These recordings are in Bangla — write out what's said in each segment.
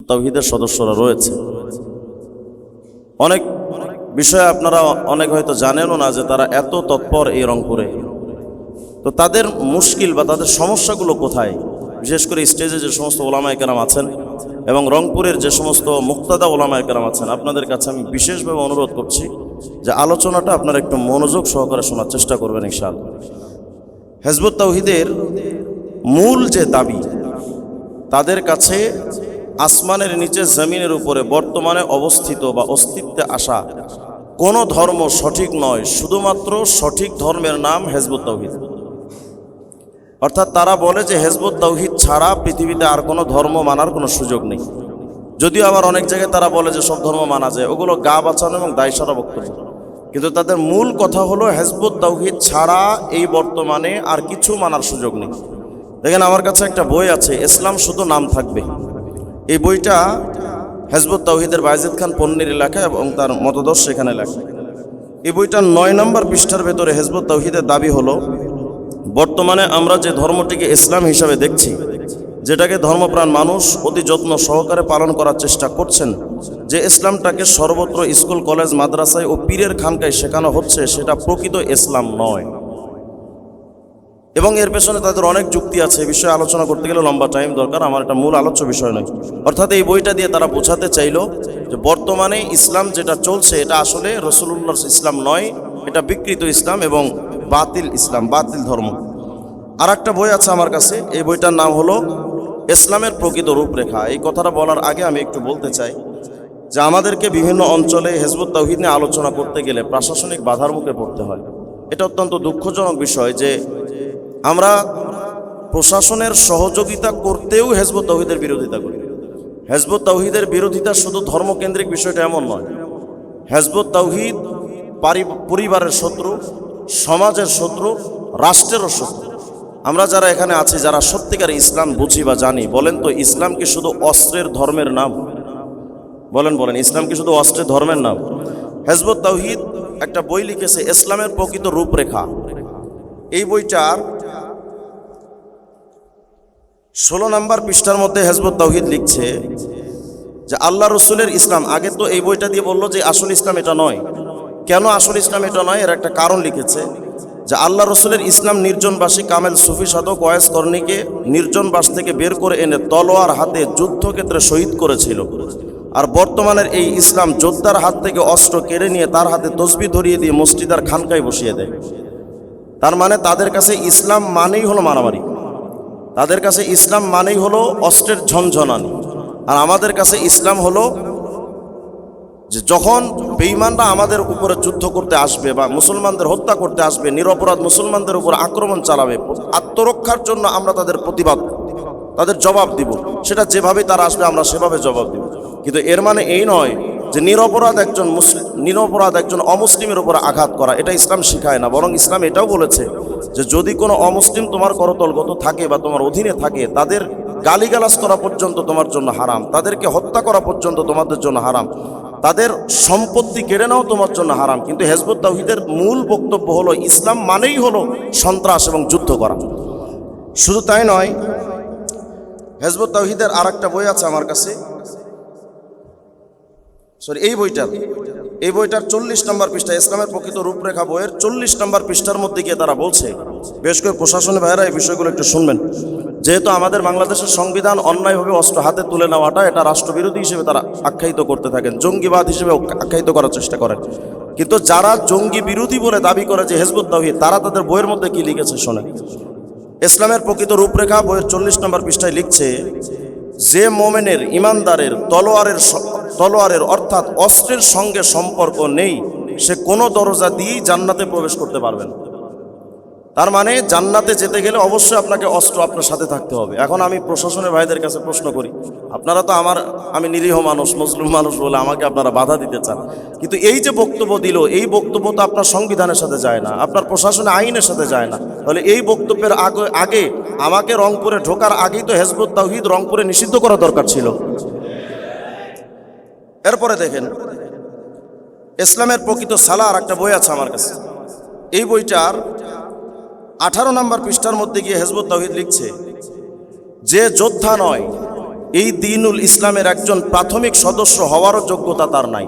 তাওহীদের সদস্যরা রয়েছে। অনেক বিষয়ে আপনারা অনেক হয়তো জানেনও না যে তারা এত তৎপর এই রংপুরে। তো তাদের মুশকিল বা তাদের সমস্যাগুলো কোথায়, বিশেষ করে স্টেজে যে সমস্ত ওলামায়ে কেরাম আছেন এবং রংপুরের যে সমস্ত মুক্তাদা ওলামায়ে কেরাম আছেন, আপনাদের কাছে আমি বিশেষভাবে অনুরোধ করছি যে আলোচনাটা আপনারা একটু মনোযোগ সহকারে শোনার চেষ্টা করবেন ইনশাআল্লাহ। হিজবুত তাওহীদের মূল যে দাবি, তাদের কাছে আসমানের নিচে জমিনের উপরে বর্তমানে অবস্থিত বা অস্তিত্বে আসা কোনো ধর্ম সঠিক নয়, শুধুমাত্র সঠিক ধর্মের নাম হিজবুত তাওহীদ। অর্থাৎ তারা বলে যে হিজবুত তাওহীদ ছাড়া পৃথিবীতে আর কোনো ধর্ম মানার কোনো সুযোগ নেই। যদিও আবার অনেক জায়গায় তারা বলে যে সব ধর্ম মানা যায়, ওগুলো গা বাঁচানো এবং দায়সারা বক্তব্য। কিন্তু তাদের মূল কথা হলো হিজবুত তাওহীদ ছাড়া এই বর্তমানে আর কিছু মানার সুযোগ নেই। দেখেন, আমার কাছে একটা বই আছে, ইসলাম শুধু নাম থাকবে। এই বইটা হিজবুত তাওহীদের বায়েজিদ খান পন্নীর লেখা এবং তার মতদর্শ এখানে লেখা। এই বইটার 9 নম্বর পৃষ্ঠার ভেতরে হিজবুত তাওহীদের দাবি হলো, বর্তমানে আমরা যে ধর্মটিকে ইসলাম হিসাবে দেখছি, যেটাকে ধর্মপ্রাণ মানুষ অতি যত্ন সহকারে পালন করার চেষ্টা করছেন, যে ইসলামটাকে সর্বত্র স্কুল কলেজ মাদ্রাসায় ও পীরের খানকায় শেখানো হচ্ছে, সেটা প্রকৃত ইসলাম নয়। এবং এর পেছনে তাদের অনেক যুক্তি আছে, এই বিষয়ে আলোচনা করতে গেলে লম্বা টাইম দরকার, আমার এটা মূল আলোচ্য বিষয় নয়। অর্থাৎ এই বইটা দিয়ে তারা বোঝাতে চাইল যে বর্তমানে ইসলাম যেটা চলছে এটা আসলে রাসূলুল্লাহর ইসলাম নয়, এটা বিকৃত ইসলাম এবং বাতিল ইসলাম, বাতিল ধর্ম। আর একটা বই আছে আমার কাছে, এই বইটার নাম হলো ইসলামের প্রকৃত রূপরেখা। এই কথাটা বলার আগে আমি একটু বলতে চাই যে আমাদেরকে বিভিন্ন অঞ্চলে হিজবুত তাওহীদ নিয়ে আলোচনা করতে গেলে প্রশাসনিক বাধার মুখে পড়তে হয়। এটা অত্যন্ত দুঃখজনক বিষয় যে আমরা প্রশাসনের সহযোগিতা করতেও হিজবুত তাওহীদের বিরোধিতা করি। হিজবুত তাওহীদের বিরোধিতা শুধু ধর্মকেন্দ্রিক বিষয়টা এমন নয়। হিজবুত তাওহীদ পরিবারের শত্রু, সমাজের শত্রু, রাষ্ট্রেরও শত্রু। আমরা যারা এখানে আছি, যারা সত্যিকার ইসলাম বুঝি বা জানি, বলেন তো ইসলাম কি শুধু অস্ত্রের ধর্মের নাম? বলেন ইসলাম কি শুধু অস্ত্রের ধর্মের নাম? হিজবুত তাওহীদ একটা বই লিখেছে, ইসলামের প্রকৃত রূপরেখা। এই বইটার 16 নম্বর পৃষ্ঠার মধ্যে হিজবুত তাওহীদ লিখছে যে আল্লাহ রসুলের ইসলাম, আগে তো এই বইটা দিয়ে বললো যে আসল ইসলাম এটা নয়। কেন আসল ইসলাম এটা নয়, এর একটা কারণ লিখেছে যে আল্লাহ রসুলের ইসলাম নির্জনবাসী কামেল সুফি সাধক ওয়াইস করণীকে নির্জনবাস থেকে বের করে এনে তলোয়ার হাতে যুদ্ধক্ষেত্রে শহীদ করেছিল। আর বর্তমানের এই ইসলাম যোদ্ধার হাত থেকে অস্ত্র কেড়ে নিয়ে তার হাতে তসবিহ ধরিয়ে দিয়ে মসজিদ আর খানকায় বসিয়ে দেয়। তার মানে তাদের কাছে ইসলাম মানেই হলো মারামারি, তাদের কাছে ইসলাম মানেই হলো অস্ত্রের ঝনঝনানি। আর আমাদের কাছে ইসলাম হলো যে যখন বেঈমানরা আমাদের উপরে যুদ্ধ করতে আসবে বা মুসলমানদের হত্যা করতে আসবে, নিরপরাধ মুসলমানদের উপর আক্রমণ চালাবে, আত্মরক্ষার জন্য আমরা তাদের প্রতিবাদ, তাদের জবাব দিব। সেটা যেভাবে তারা আসবে আমরা সেভাবে জবাব দিব। কিন্তু এর মানে এই নয় যে নিরপরাধ একজন অমুসলিমের উপর আঘাত করা, এটা ইসলাম শিখায় না। বরং ইসলাম এটাও বলেছে যে যদি কোনো অমুসলিম তোমার করতলগত থাকে বা তোমার অধীনে থাকে, তাদের গালিগালাজ করা পর্যন্ত তোমার জন্য হারাম, তাদেরকে হত্যা করা পর্যন্ত তোমাদের জন্য হারাম, তাদের সম্পত্তি কেড়ে নাও তোমার জন্য হারাম। কিন্তু হিজবুত তাওহীদের মূল বক্তব্য হলো ইসলাম মানেই হলো সন্ত্রাস এবং যুদ্ধ করা। শুধু তাই নয়, হিজবুত তাওহীদের আর একটা বই আছে আমার কাছে, এই বইটার 40 নম্বর পৃষ্ঠা, ইসলামের প্রকৃত রূপরেখা বইয়ের 40 নম্বর পৃষ্ঠার মধ্যে গিয়ে তারা বলছে, বেশ করে প্রশাসনের ভাইয়েরা এই বিষয়গুলো একটু শুনবেন, যেহেতু আমাদের বাংলাদেশের সংবিধান অন্যায়ভাবে অস্ত্র হাতে তুলে নেওয়াটা এটা রাষ্ট্রবিরোধী হিসেবে তারা আখ্যায়িত করতে থাকেন, জঙ্গিবাদ হিসেবে আখ্যায়িত করার চেষ্টা করেন। কিন্তু যারা জঙ্গি বিরোধী বলে দাবি করে যে হিজবুত তাওহীদ, তারা তাদের বইয়ের মধ্যে কি লিখেছে শোনেন। ইসলামের প্রকৃত রূপরেখা বইয়ের 40 নম্বর পৃষ্ঠায় লিখছে, যে মোমেনের ইমানদারের তলোয়ারের অর্থাৎ অস্ত্রের সঙ্গে সম্পর্ক নেই, সে কোনো দরজা দিয়েই জান্নাতে প্রবেশ করতে পারবে না। তার মানে জান্নাতে যেতে গেলে অবশ্যই আপনাকে অস্ত্র আপনার সাথে থাকতে হবে। এখন আমি প্রশাসনের ভাইদের কাছে প্রশ্ন করি, আপনারা তো আমি নিরীহ মানুষ, মুসলিম মানুষ বলে আমাকে আপনারা বাধা দিতে চান, কিন্তু এই যে বক্তব্য দিল, এই বক্তব্য তো আপনার সংবিধানের সাথে যায় না, আপনার প্রশাসনের আইনের সাথে যায় না। তাহলে এই বক্তব্যের আগে আমাকে রংপুরে ঢোকার আগেই তো হিজবুত তাওহীদ রংপুরে নিষিদ্ধ করা দরকার ছিল। এরপরে দেখেন, ইসলামের প্রকৃত সালাহ আর একটা বই আছে আমার কাছে। এই বইটার 18 নম্বর পৃষ্ঠার মধ্যে গিয়ে হিজবুত তাওহীদ লিখছে, যে যোদ্ধা নয় এই দ্বীনুল ইসলামের একজন প্রাথমিক সদস্য হওয়ারও যোগ্যতা তার নাই।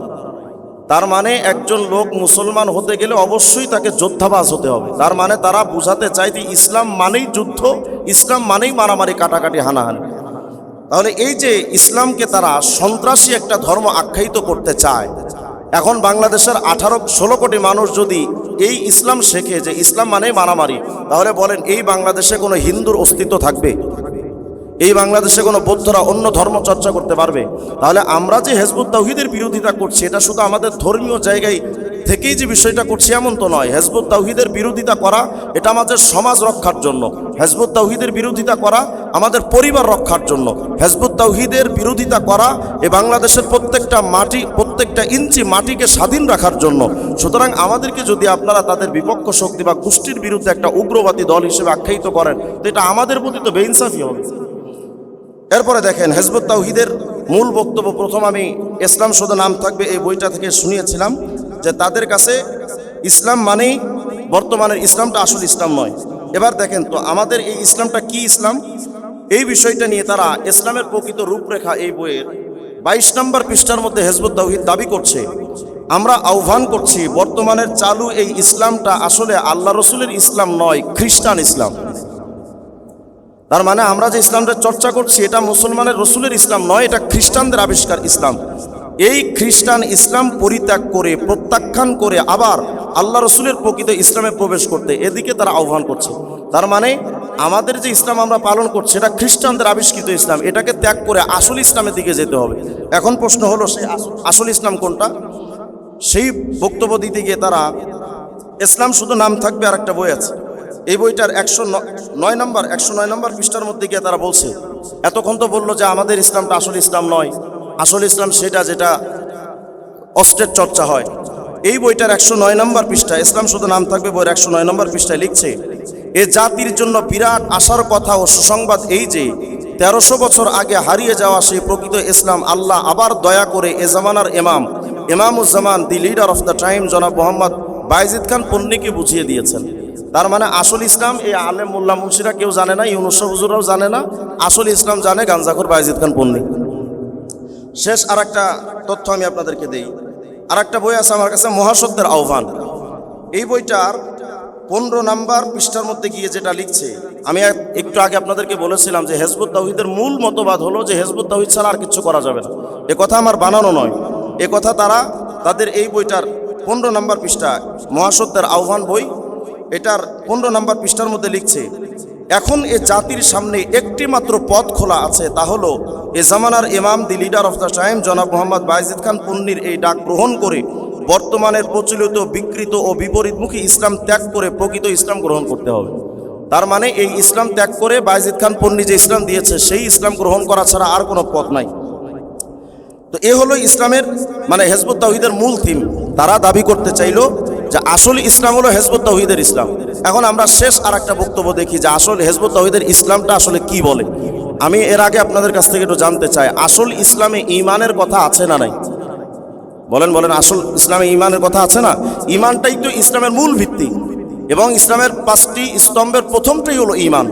তার মানে একজন লোক মুসলমান হতে গেলে অবশ্যই তাকে যোদ্ধাবাজ হতে হবে। তার মানে তারা বুঝাতে চায় যে ইসলাম মানেই যুদ্ধ, ইসলাম মানেই মারামারি, কাটাকাটি, হানাহানি। তাহলে এই যে ইসলামকে তারা সন্ত্রাসী একটা ধর্ম আখ্যায়িত করতে চায়, এখন বাংলাদেশের 18-16 কোটি মানুষ যদি এই ইসলাম শেখে যে ইসলাম মানেই মারামারি, তাহলে বলেন এই বাংলাদেশে কোনো হিন্দুর অস্তিত্ব থাকবে? এই বাংলাদেশে কোনো বৌদ্ধরা অন্য ধর্ম চর্চা করতে পারবে? তাহলে আমরা যে হিজবুত তাওহীদের বিরোধিতা করছি, এটা শুধু আমাদের ধর্মীয় জায়গায় থেকেই যে বিষয়টা করছি এমন তো নয়। হিজবুত তাওহীদের বিরোধিতা করা এটা আমাদের সমাজ রক্ষার জন্য, হিজবুত তাওহীদের বিরোধিতা করা আমাদের পরিবার রক্ষার জন্য, হিজবুত তাওহীদের বিরোধিতা করা এ বাংলাদেশের প্রত্যেকটা মাটি, প্রত্যেকটা ইঞ্চি মাটিকে স্বাধীন রাখার জন্য। সুতরাং আমাদেরকে যদি আপনারা তাদের বিপক্ষ শক্তি বা গোষ্ঠীর বিরুদ্ধে একটা উগ্রবাদী দল হিসেবে আখ্যায়িত করেন, তো এটা আমাদের প্রতি তো বেইনসাফি হবে। এরপরে দেখেন হিজবুত তাওহীদের মূল বক্তব্য। প্রথম আমি ইসলাম শুধু নাম থাকবে এই বইটা থেকে শুনিয়েছিলাম যে তাদের কাছে ইসলাম মানেই বর্তমানের ইসলামটা আসল ইসলাম নয়। এবার দেখেন তো আমাদের এই ইসলামটা কি ইসলাম, এই বিষয়টা নিয়ে তারা ইসলামের প্রকৃত রূপরেখা এই বইয়ের 22 নম্বর পৃষ্ঠার মধ্যে হিজবুত তাওহীদ দাবি করছে। আমরা আহ্বান করছি বর্তমানের চালু এই ইসলামটা আসলে আল্লাহ রসুলের ইসলাম নয়, খ্রিস্টান ইসলাম। তার মানে আমরা যে ইসলামটা চর্চা করছি এটা মুসলমানের রসুলের ইসলাম নয়, এটা খ্রিস্টানদের আবিষ্কার ইসলাম। এই খ্রিস্টান ইসলাম পরিত্যাগ করে, প্রত্যাখ্যান করে আবার আল্লাহ রসুলের প্রকৃত ইসলামে প্রবেশ করতে এদিকে তারা আহ্বান করছে। তার মানে আমাদের যে ইসলাম আমরা পালন করছি এটা খ্রিস্টানদের আবিষ্কৃত ইসলাম, এটাকে ত্যাগ করে আসল ইসলামের দিকে যেতে হবে। এখন প্রশ্ন হলো সেই আসল ইসলাম কোনটা? সেই বক্তব্য দিতে গিয়ে তারা ইসলাম শুধু নাম থাকবে আর একটা বই আছে, এই বইটার 109 নম্বর পৃষ্ঠার মধ্যে গিয়ে তারা বলছে, এতক্ষণ তো বললো যে আমাদের ইসলামটা আসল ইসলাম নয়, আসল ইসলাম সেটা যেটা অস্ত্রের চর্চা হয়। এই বইটার 109 নম্বর পৃষ্ঠা, ইসলাম শুধু নাম থাকবে বইয়ের 109 নম্বর পৃষ্ঠায় লিখছে, এ জাতির জন্য বিরাট আশার কথা ও সুসংবাদ এই যে 1300 বছর আগে হারিয়ে যাওয়া সেই প্রকৃত ইসলাম আল্লাহ আবার দয়া করে এ জামানার ইমামুজ্জামান দি লিডার অফ দ্য টাইম জনাব মোহাম্মদ বায়েজিদ খান পন্নীকে বুঝিয়ে দিয়েছেন। তার মানে আসল ইসলাম এই আলেম মোল্লা মুন্সিরা কেউ জানে না, ইউনুস হুজুররাও জানে না, আসল ইসলাম জানে গাঞ্জাখোর বায়েজিদ খান পন্নী। শেষ আর একটা তথ্য আমি আপনাদেরকে দেই। আর একটা বই আছে আমার কাছে, মহাসত্যের আহ্বান। এই বইটার 15 নম্বর পৃষ্ঠার মধ্যে গিয়ে যেটা লিখছে, আমি একটু আগে আপনাদেরকে বলেছিলাম যে হিজবুত তাওহীদের মূল মতবাদ হলো যে হিজবুত তাওহীদ ছাড়া আর কিছু করা যাবে না। এ কথা আমার বানানো নয়, এ কথা তারা তাদের এই বইটার 15 নম্বর পৃষ্ঠা, মহাসত্যের আহ্বান বই, এটার 15 নম্বর পৃষ্ঠার মধ্যে লিখছে, এখন এ জাতির সামনে একটি মাত্র পথ খোলা আছে, তা হলো এ জামানার ইমাম দি লিডার অফ দ্য টাইম জনাব মোহাম্মদ বায়েজিদ খান পন্নীর এই ডাক গ্রহণ করে বর্তমানের প্রচলিত, বিকৃত ও বিপরীতমুখী ইসলাম ত্যাগ করে প্রকৃত ইসলাম গ্রহণ করতে হবে। তার মানে এই ইসলাম ত্যাগ করে বায়েজিদ খান পন্নী যে ইসলাম দিয়েছে সেই ইসলাম গ্রহণ করা ছাড়া আর কোনো পথ নাই। তো এ হলো ইসলামের মানে হিজবুত তাওহীদের মূল থিম। তারা দাবি করতে চাইলো যে আসল ইসলাম হলো হিজবুত তাওহীদের ইসলাম। এখন আমরা শেষ আর একটা বক্তব্য দেখি যে আসল হিজবুত তাওহীদের ইসলামটা আসলে কি বলে। আমি এর আগে আপনাদের কাছ থেকে একটু জানতে চাই, আসল ইসলামে ঈমানের কথা আছে না নাই? বলেন আসল ইসলামে ঈমানের কথা আছে না? ঈমানটাই তো ইসলামের মূল ভিত্তি এবং ইসলামের 5টি স্তম্ভের প্রথমটাই হলো ঈমান।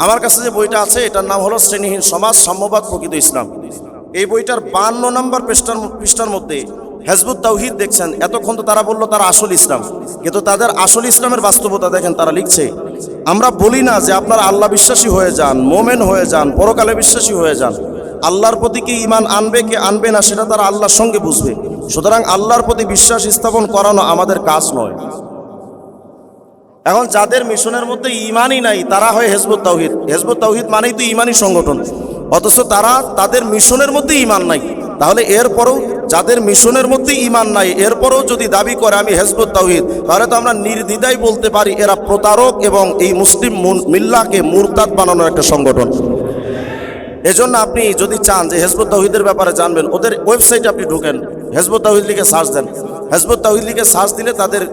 আমার কাছে যে বইটা আছে এটার নাম হলো শ্রেণীহীন সমাজ, সাম্যবাদ, প্রকৃত ইসলাম। এই বইটার 52 নম্বর পৃষ্ঠার মধ্যে হিজবুত তাওহীদ দেখছেন, এতক্ষণ তো তারা বললো তারা আসল ইসলাম, কিন্তু তাদের আসল ইসলামের বাস্তবতা দেখেন। তারা লিখছে, আমরা বলি না যে আপনারা আল্লাহ বিশ্বাসী হয়ে যান, মোমেন হয়ে যান, পরকালে বিশ্বাসী হয়ে যান। আল্লাহর প্রতি কি ঈমান আনবে কি আনবে না সেটা তারা আল্লাহর সঙ্গে বুঝবে। সুতরাং আল্লাহর প্রতি বিশ্বাস স্থাপন করানো আমাদের কাজ নয়। এখন যাদের মিশনের মধ্যে ঈমানই নাই তারা হয় হিজবুত তাওহীদ। হিজবুত তাওহীদ মানেই তো ঈমানি সংগঠন, অথচ তারা তাদের মিশনের মধ্যে ঈমান নাই। তাহলে এরপরও যাদের মিশনের মধ্যে ঈমান নাই এরপরও যদি দাবি করে আমি হিজবুত তাওহীদ, তাহলে তো আমরা নির্দ্বিধায় বলতে পারি এরা প্রতারক এবং এই মুসলিম মিল্লাকে মুরতাদ বানানোর একটা সংগঠন। এজন্য আপনি যদি চান যে হিজবুত তাওহীদের ব্যাপারে জানবেন, ওদের ওয়েবসাইটে আপনি ঢুকেন, হিজবুত তাওহীদ লিখে সার্চ দেন। হিজবুত তাওহীদ লিখে সার্চ দিলে তাদের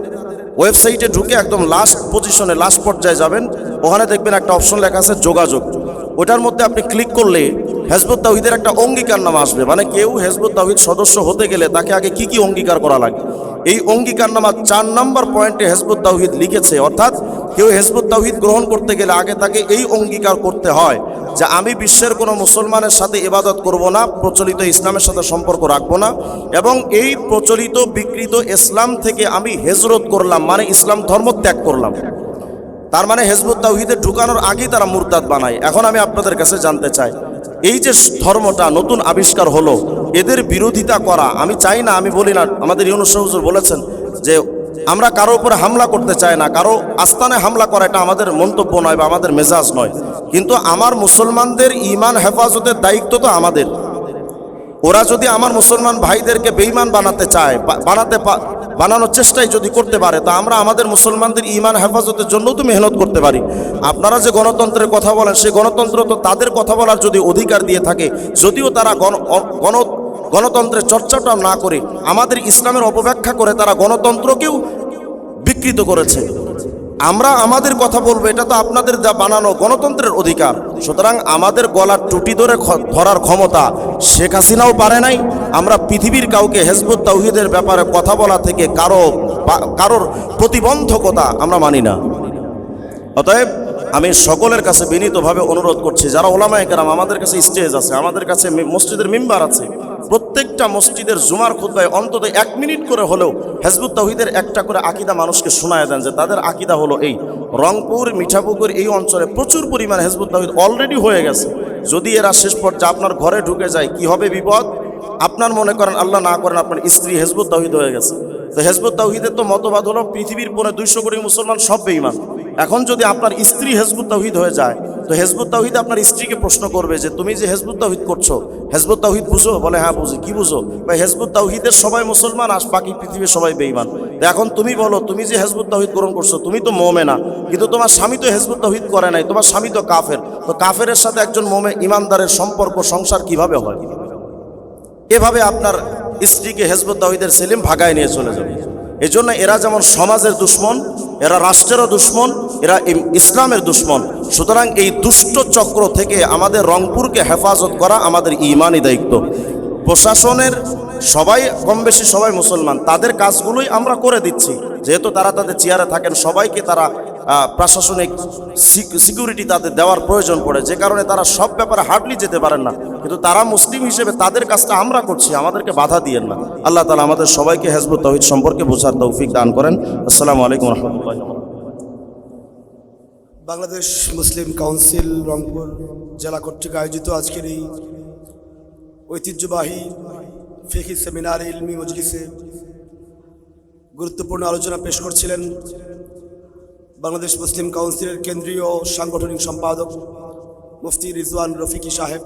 ওয়েবসাইটে ঢুকে একদম লাস্ট পজিশনে, লাস্ট পর্যায়ে যাবেন, ওখানে দেখবেন একটা অপশন লেখা আছে যোগাযোগ। ওটার মধ্যে আপনি ক্লিক করলে হিজবুত তাওহীদের একটা অঙ্গীকার নামা আসবে। মানে কেউ হিজবুত তাওহীদ সদস্য হতে গেলে তাকে আগে কি কি অঙ্গীকার করা লাগে এই অঙ্গীকারনামার 4 নম্বর পয়েন্টে হিজবুত তাওহীদ লিখেছে, অর্থাৎ কেউ হিজবুত তাওহীদ গ্রহণ করতে গেলে আগে তাকে এই অঙ্গীকার করতে হয় যে আমি বিশ্বের কোনো মুসলমানের সাথে ইবাদত করব না, প্রচলিত ইসলামের সাথে সম্পর্ক রাখবো না, এবং এই প্রচলিত বিকৃত ইসলাম থেকে আমি হিজরত করলাম, মানে ইসলাম ধর্ম ত্যাগ করলাম। তার মানে হিজবুত তাওহীদে ঢুকানোর আগেই তারা মুরতাদ বানায়। এখন আমি আপনাদের কাছে জানতে চাই, এই যে ধর্মটা নতুন আবিষ্কার হলো, এদের বিরোধিতা করা, আমি চাই না, আমি বলি না, আমাদের ইউনূস শাহ হুজুর বলেছেন যে আমরা কারো উপরে হামলা করতে চাই না, কারো আস্তানে হামলা করা এটা আমাদের মন্তব্য নয় বা আমাদের মেজাজ নয়, কিন্তু আমার মুসলমানদের ঈমান হেফাজতের দায়িত্ব তো আমাদের। ওরা যদি আমার মুসলমান ভাইদেরকে বেঈমান বানাতে চায়, বানানোর চেষ্টাই যদি করতে পারে, তা আমরা আমাদের মুসলমানদের ঈমান হেফাজতের জন্যও তো মেহনত করতে পারি। আপনারা যে গণতন্ত্রের কথা বলেন, সেই গণতন্ত্র তো তাদের কথা বলার যদি অধিকার দিয়ে থাকে, যদিও তারা গণতন্ত্রের চর্চাটা না করে আমাদের ইসলামের অপব্যাখ্যা করে তারা গণতন্ত্রকেও বিকৃত করেছে। আমরা আমাদের কথা বলবো, এটা তো আপনাদের যা বানানো গণতন্ত্রের অধিকার। সুতরাং আমাদের গলার টুটি ধরে ধরার ক্ষমতা শেখ হাসিনাও পারে নাই। আমরা পৃথিবীর কাউকে হিজবুত তাওহীদের ব্যাপারে কথা বলা থেকে কারোর প্রতিবন্ধকতা আমরা মানি না। অতএব আমি সকলের কাছে বিনীতভাবে অনুরোধ করছি, যারা ওলামায়ে কেরাম, আমাদের কাছে স্টেজ আছে, আমাদের কাছে মসজিদের মিম্বার আছে, প্রত্যেকটা মসজিদের জুমার খুতবায় অন্তত 1 মিনিট করে হলেও হিজবুত তাওহীদের একটা করে আকীদা মানুষকে শোনায় দেন যে তাদের আকীদা হলো এই। রংপুর, মিঠাপুকুর এই অঞ্চলে প্রচুর পরিমাণে হিজবুত তাওহীদ অলরেডি হয়ে গেছে। যদি এরা শেষ পর্যায়ে আপনার ঘরে ঢুকে যায়, কি হবে বিপদ? আপনার মনে করেন, আল্লাহ না করেন, আপনার স্ত্রী হিজবুত তাওহীদ হয়ে গেছে। তো হিজবুত তাওহীদের তো মতবাদ হলো পৃথিবীর 250 কোটি মুসলমান সব বেঈমান। এখন যদি আপনার স্ত্রী হিজবুত তাওহীদ হয়ে যায়, তো হিজবুত তাওহীদ আপনার স্ত্রীকে প্রশ্ন করবে যে তুমি যে হিজবুত তাওহীদ করছো, হিজবুত তাওহীদ বুঝো? বলে হ্যাঁ বুঝি। কি বুঝো? ভাই হিজবুত তাওহীদের সবাই মুসলমান আর বাকি পৃথিবীর সবাই বেঈমান। তো এখন তুমি বলো, তুমি যে হিজবুত তাওহীদ গ্রহণ করছো, তুমি তো মুমিনা, কিন্তু তোমার স্বামী তো হিজবুত তাওহীদ করে নাই, তোমার স্বামী তো কাফের। তো কাফেরের সাথে একজন ইমানদারের সম্পর্ক, সংসার কিভাবে হয়? এভাবে আপনার স্ত্রীকে হিজবুত তাওহীদের সেলিম ভাগায় নিয়ে চলে যাবে। এজন্য এরা যেমন সমাজের দুশ্মন, এরা রাষ্ট্রেরও দুশ্মন, এরা ইসলামের দুশ্মন। সুতরাং এই দুষ্ট চক্র থেকে আমাদের রংপুরকে হেফাজত করা আমাদের ঈমানি দায়িত্ব। প্রশাসনের সবাই কম বেশি সবাই মুসলমান, তাদের কাজগুলোই আমরা করে দিচ্ছি, যেহেতু তারা তাদের চেয়ারে থাকেন, সবাইকে তারা প্রশাসনিক সিকিউরিটি তাদের দেওয়ার প্রয়োজন পড়ে, যে কারণে তারা সব ব্যাপারে হার্ডলি যেতে পারেন না। কিন্তু তারা মুসলিম হিসেবে তাদের কাজটা আমরা করছি, আমাদেরকে বাধা দিয়েন না। আল্লাহ তাআলা আমাদের সবাইকে হিজবুত তাওহীদ সম্পর্কে বোঝার তৌফিক দান করেন। আসসালামু আলাইকুম ওয়া রাহমাতুল্লাহি ওয়া বারাকাতুহু। বাংলাদেশ মুসলিম কাউন্সিল রংপুর জেলা কর্তৃক আয়োজিত আজকের এই ঐতিহ্যবাহী ফিকহি সেমিনার ইলমি মজলিসে গুরুত্বপূর্ণ আলোচনা পেশ করছিলেন বাংলাদেশ মুসলিম কাউন্সিলের কেন্দ্রীয় সাংগঠনিক সম্পাদক মুফতি রিজওয়ান রফিকি সাহেব।